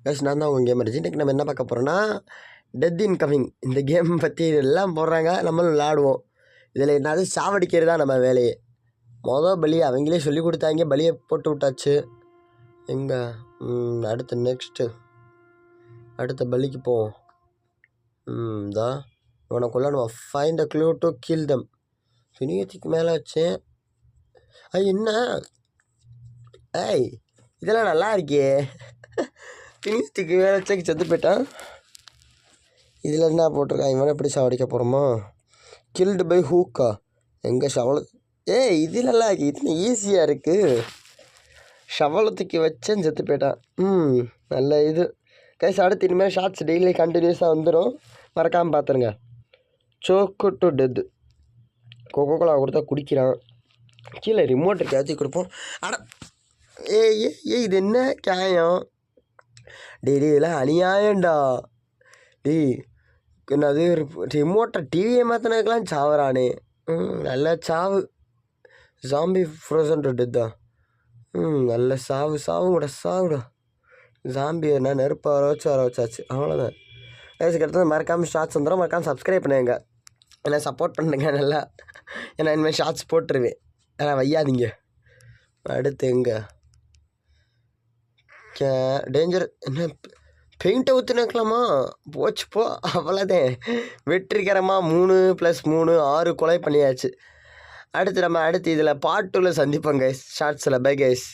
Guys நான் தான் உங்கள் கேமர் இன்றைக்கி நம்ம என்ன பார்க்க போகிறோன்னா டெத் இன்கமிங் இந்த கேம் பற்றி இதெல்லாம் போடுறாங்க, நம்மளும் விளாடுவோம். இதில் என்னது சாவடிக்கிறது தான் நம்ம வேலையே. பலி அவங்களே சொல்லி கொடுத்தாங்க, பலியை போட்டு விட்டாச்சு. எங்கே அடுத்த அடுத்த பலிக்கு போவோம். தான் இவனுக்குள்ள நம்ம find the clue to kill them. ஃபினியத்துக்கு மேலே வச்சேன். என்ன இதெல்லாம் நல்லா இருக்கே. ஃபினியத்துக்கு மேலே வச்சேக்கு செத்து போயிட்டான். இதில் என்ன போட்டிருக்கான், இவனை எப்படி சாவடிக்க போகிறோமா? கில்டு பை ஹூக்கா? எங்கே ஷவல இது நல்லா இருக்கு, இது ஈஸியாக இருக்குது. ஷவலத்துக்கு வச்சேன் செத்து போயிட்டான். நல்ல இது கைஸ். அடுத்து இனிமேல் ஷார்ட்ஸ் டெய்லி கண்டினியூஸாக வந்துடும், மறக்காமல் பார்த்துருங்க. சோக்கு டு டெத்து. கொக்கோ கோலா கொடுத்தா குடிக்கிறான். கீழே ரிமோட் ஏற்றி கொடுப்போம். இது என்ன நியாயம்? இதெல்லாம் அநியாயம்டா. என்னது ரிமோட்டை டிவியை மாற்றினதுக்கெலாம் சாவறானே. நல்ல சாவு. ஜாம்பி ஃப்ரோசன் டெத்தா? நல்ல சாவுடா. ஜாம்பி என்ன நெருப்பை வர வச்சாச்சு, அவ்வளோதான். வயசுக்கு அடுத்தது மறக்காமல் ஷார்ட்ஸ் வந்துடும், மறக்காமல் சப்ஸ்கிரைப் பண்ணுங்க, என்ன சப்போர்ட் பண்ணுங்க நல்லா. ஏன்னா இனிமேல் ஷார்ட்ஸ் போட்டுருவேன், ஆனால் வையாதீங்க. அடுத்து எங்கே டேஞ்சர்? என்ன பெயிண்ட்டை ஊற்றுனாக்கலாமா? போச்சு போ, அவ்வளோதான். வெற்றிகரமாக 3+3 6 கொலை பண்ணியாச்சு. அடுத்து இதில் பார்ட் 2ல் சந்திப்போம் கைஸ், ஷார்ட்ஸில். Bye guys.